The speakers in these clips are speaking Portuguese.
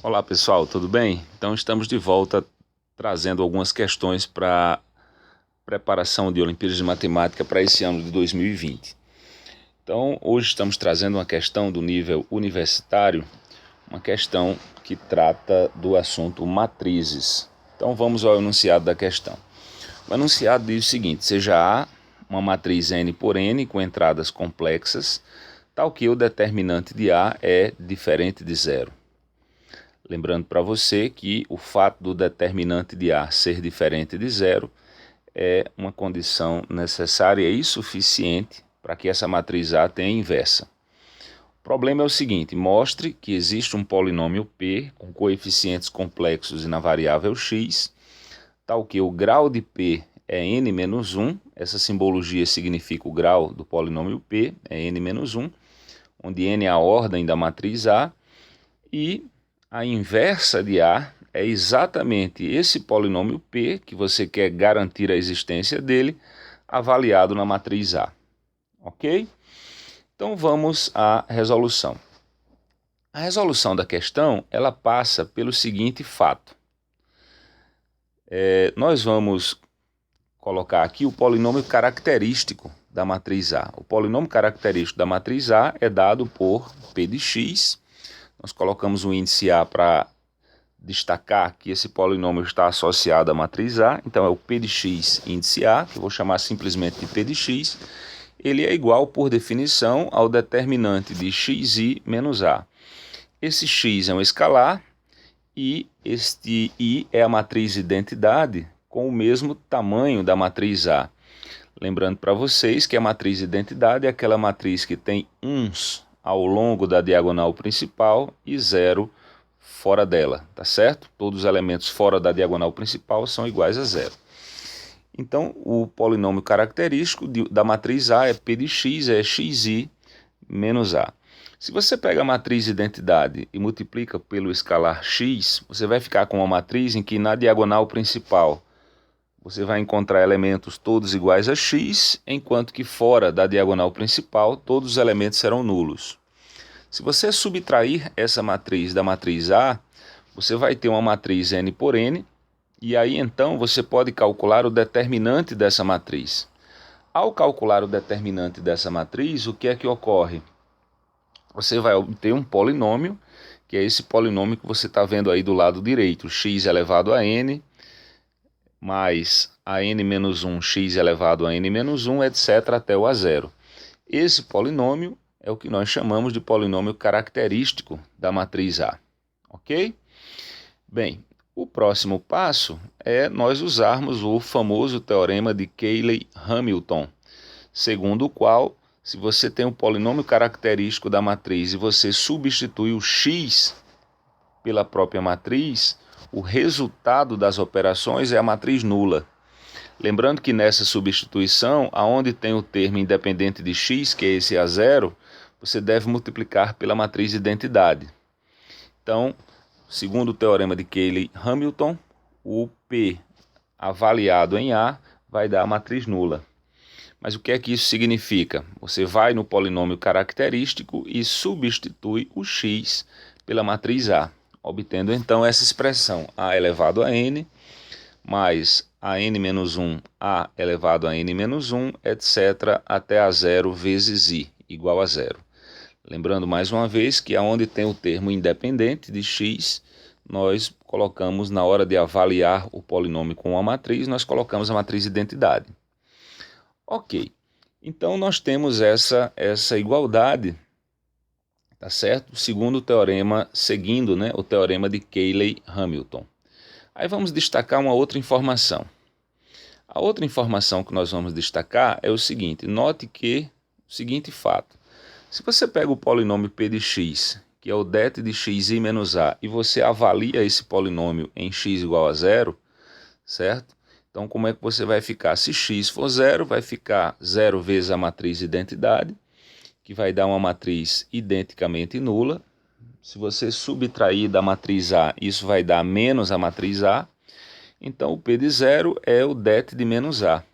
Olá pessoal, tudo bem? Então estamos de volta trazendo algumas questões para preparação de Olimpíadas de Matemática para esse ano de 2020. Então hoje estamos trazendo uma questão do nível universitário, uma questão que trata do assunto matrizes. Então vamos ao enunciado da questão. O enunciado diz o seguinte: seja A uma matriz n por n com entradas complexas, tal que o determinante de A é diferente de zero. Lembrando para você que o fato do determinante de A ser diferente de zero é uma condição necessária e suficiente para que essa matriz A tenha inversa. O problema é o seguinte: mostre que existe um polinômio P com coeficientes complexos e na variável x, tal que o grau de P é n menos 1, essa simbologia significa o grau do polinômio P, é n menos 1, onde n é a ordem da matriz A, e a inversa de A é exatamente esse polinômio P, que você quer garantir a existência dele, avaliado na matriz A. Ok? Então vamos à resolução. A resolução da questão, ela passa pelo seguinte fato. Nós vamos colocar aqui o polinômio característico da matriz A. O polinômio característico da matriz A é dado por P de x. Nós colocamos o índice A para destacar que esse polinômio está associado à matriz A, então é o P de x índice A, que eu vou chamar simplesmente de P de x. Ele é igual, por definição, ao determinante de xi menos A. Esse x é um escalar e este i é a matriz identidade com o mesmo tamanho da matriz A. Lembrando para vocês que a matriz identidade é aquela matriz que tem uns ao longo da diagonal principal e zero fora dela, tá certo? Todos os elementos fora da diagonal principal são iguais a zero. Então, o polinômio característico da matriz A é P de x, é xi menos A. Se você pega a matriz identidade e multiplica pelo escalar x, você vai ficar com uma matriz em que na diagonal principal você vai encontrar elementos todos iguais a x, enquanto que fora da diagonal principal todos os elementos serão nulos. Se você subtrair essa matriz da matriz A, você vai ter uma matriz n por n, e aí então você pode calcular o determinante dessa matriz. Ao calcular o determinante dessa matriz, o que é que ocorre? Você vai obter um polinômio, que é esse polinômio que você está vendo aí do lado direito, x elevado a n, mais a n menos 1, x elevado a n menos 1, etc., até o a zero. Esse polinômio é o que nós chamamos de polinômio característico da matriz A, ok? Bem, o próximo passo é nós usarmos o famoso teorema de Cayley-Hamilton, segundo o qual, se você tem um polinômio característico da matriz e você substitui o x pela própria matriz, o resultado das operações é a matriz nula. Lembrando que nessa substituição, aonde tem o termo independente de x, que é esse a zero, você deve multiplicar pela matriz identidade. Então, segundo o teorema de Cayley-Hamilton, o P avaliado em A vai dar a matriz nula. Mas o que é que isso significa? Você vai no polinômio característico e substitui o x pela matriz A, obtendo então essa expressão A elevado a n mais a n menos 1, a elevado a n menos 1, etc., até a zero vezes i, igual a zero. Lembrando mais uma vez que aonde tem o termo independente de x, nós colocamos, na hora de avaliar o polinômio com a matriz, nós colocamos a matriz identidade. Ok, então nós temos essa igualdade, tá certo? Segundo o teorema, seguindo, né, o teorema de Cayley-Hamilton. Aí vamos destacar uma outra informação. A outra informação que nós vamos destacar é o seguinte: note que o seguinte fato. Se você pega o polinômio P de x, que é o det de xi menos a, e você avalia esse polinômio em x igual a zero, certo? Então, como é que você vai ficar? Se x for zero, vai ficar zero vezes a matriz identidade, que vai dar uma matriz identicamente nula. Se você subtrair da matriz A, isso vai dar menos a matriz A. Então, o P de zero é o det de menos A.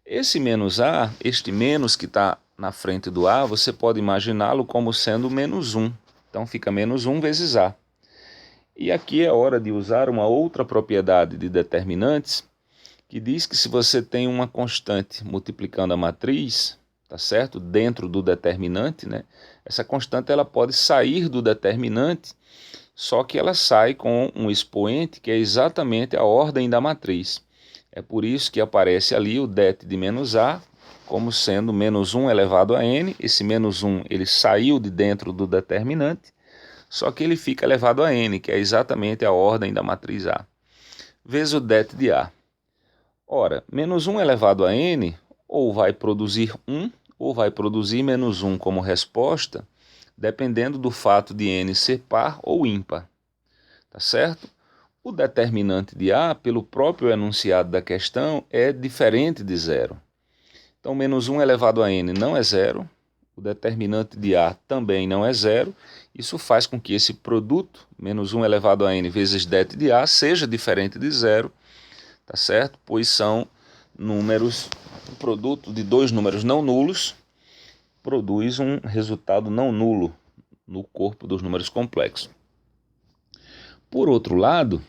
Esse menos A, este menos que está na frente do A, você pode imaginá-lo como sendo menos 1. Então, fica menos 1 vezes A. E aqui é hora de usar uma outra propriedade de determinantes, que diz que se você tem uma constante multiplicando a matriz, tá certo? Dentro do determinante, né? Essa constante ela pode sair do determinante, só que ela sai com um expoente que é exatamente a ordem da matriz. É por isso que aparece ali o det de menos a como sendo menos 1 elevado a n. Esse menos 1 ele saiu de dentro do determinante, só que ele fica elevado a n, que é exatamente a ordem da matriz A, vezes o det de A. Ora, menos 1 elevado a n ou vai produzir 1 ou vai produzir menos 1 como resposta, dependendo do fato de n ser par ou ímpar. Tá certo? O determinante de A, pelo próprio enunciado da questão, é diferente de zero. Então, menos 1 elevado a n não é zero, o determinante de A também não é zero. Isso faz com que esse produto, menos 1 elevado a n vezes det de A, seja diferente de zero, tá certo? Pois são números, o produto de dois números não nulos produz um resultado não nulo no corpo dos números complexos. Por outro lado,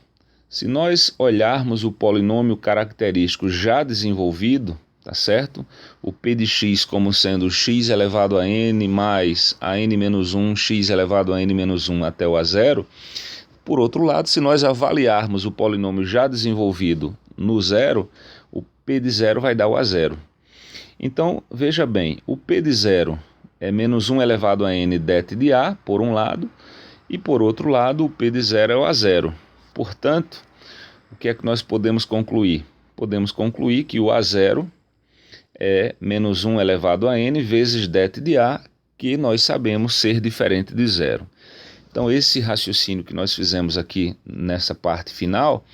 se nós olharmos o polinômio característico já desenvolvido, tá certo? O p de x como sendo x elevado a n mais a n menos 1, x elevado a n menos 1 até o a0. Por outro lado, se nós avaliarmos o polinômio já desenvolvido no zero, o p de zero vai dar o a0. Então, veja bem, o p de zero é menos 1 elevado a n det de a, por um lado, e por outro lado, o p de zero é o a0. Portanto, o que é que nós podemos concluir? Podemos concluir que o a0 é menos 1 elevado a n vezes det de a, que nós sabemos ser diferente de zero. Então, esse raciocínio que nós fizemos aqui nessa parte final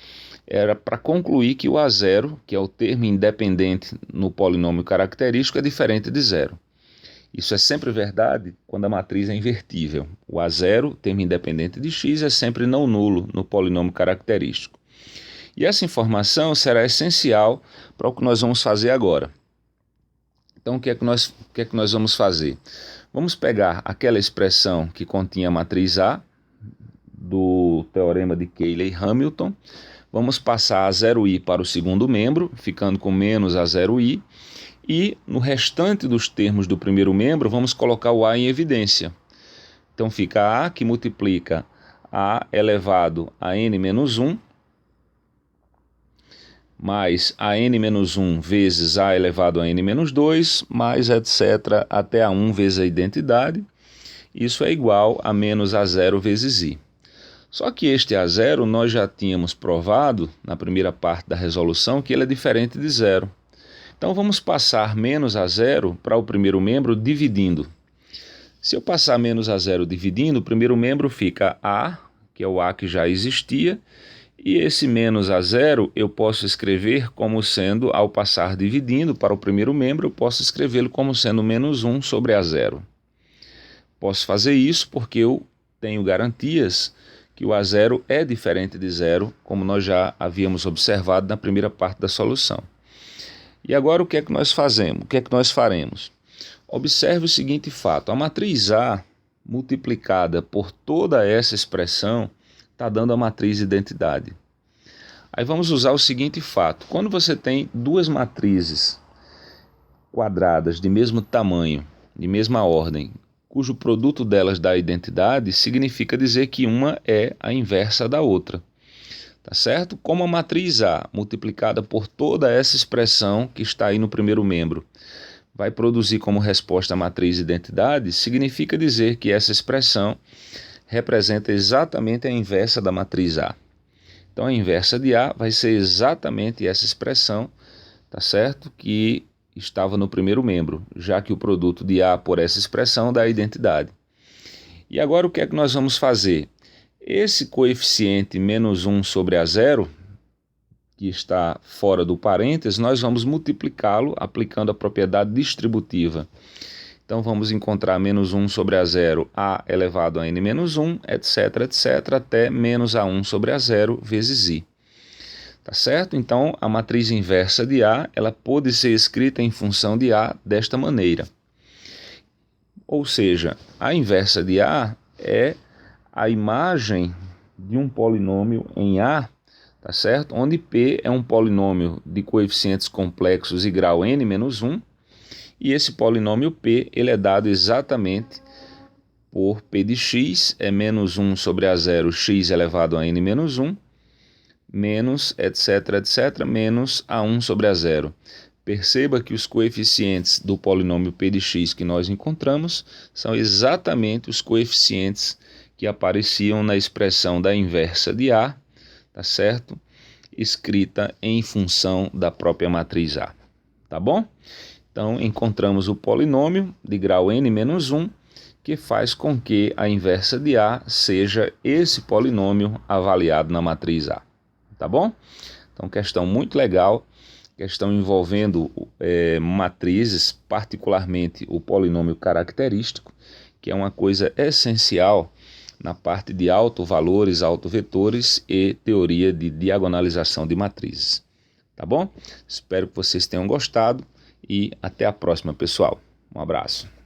era para concluir que o a0, que é o termo independente no polinômio característico, é diferente de zero. Isso é sempre verdade quando a matriz é invertível. O a0, termo independente de x, é sempre não nulo no polinômio característico. E essa informação será essencial para o que nós vamos fazer agora. Então, o que é que nós vamos fazer? Vamos pegar aquela expressão que continha a matriz A, do teorema de Cayley-Hamilton, vamos passar a 0i para o segundo membro, ficando com menos a 0i, e no restante dos termos do primeiro membro, vamos colocar o a em evidência. Então fica a que multiplica a elevado a n menos 1, mais a n menos 1 vezes a elevado a n menos 2, mais etc. até a 1 vezes a identidade. Isso é igual a menos a 0 vezes i. Só que este a0 nós já tínhamos provado na primeira parte da resolução que ele é diferente de zero. Então vamos passar menos a 0 para o primeiro membro dividindo. Se eu passar menos a 0 dividindo, o primeiro membro fica a, que é o a que já existia, e esse menos a 0 eu posso escrever como sendo, ao passar dividindo para o primeiro membro, eu posso escrevê-lo como sendo menos 1 sobre a 0. Posso fazer isso porque eu tenho garantias que o a0 é diferente de zero, como nós já havíamos observado na primeira parte da solução. E agora o que é que nós fazemos? O que é que nós faremos? Observe o seguinte fato: a matriz A multiplicada por toda essa expressão está dando a matriz identidade. Aí vamos usar o seguinte fato: quando você tem duas matrizes quadradas de mesmo tamanho, de mesma ordem, cujo produto delas dá identidade, significa dizer que uma é a inversa da outra. Tá certo? Como a matriz A multiplicada por toda essa expressão que está aí no primeiro membro vai produzir como resposta a matriz identidade, significa dizer que essa expressão representa exatamente a inversa da matriz A. Então a inversa de A vai ser exatamente essa expressão, tá certo? Que estava no primeiro membro, já que o produto de A por essa expressão dá a identidade. E agora o que é que nós vamos fazer? Esse coeficiente menos 1 sobre a 0, que está fora do parênteses, nós vamos multiplicá-lo aplicando a propriedade distributiva. Então vamos encontrar menos 1 sobre a 0, a elevado a n menos 1, etc, etc, até menos a 1 sobre a 0 vezes i. Tá certo? Então a matriz inversa de A ela pode ser escrita em função de A desta maneira. Ou seja, a inversa de A é a imagem de um polinômio em A, tá certo? Onde P é um polinômio de coeficientes complexos e grau n-1, e esse polinômio P ele é dado exatamente por P de x, é menos 1 sobre A0, x elevado a n-1, menos etc, etc, menos A1 sobre A0. Perceba que os coeficientes do polinômio P de x que nós encontramos são exatamente os coeficientes que apareciam na expressão da inversa de A, tá certo? Escrita em função da própria matriz A, tá bom? Então, encontramos o polinômio de grau n-1, que faz com que a inversa de A seja esse polinômio avaliado na matriz A, tá bom? Então, questão muito legal, questão envolvendo matrizes, particularmente o polinômio característico, que é uma coisa essencial na parte de autovalores, autovetores e teoria de diagonalização de matrizes. Tá bom? Espero que vocês tenham gostado e até a próxima, pessoal. Um abraço.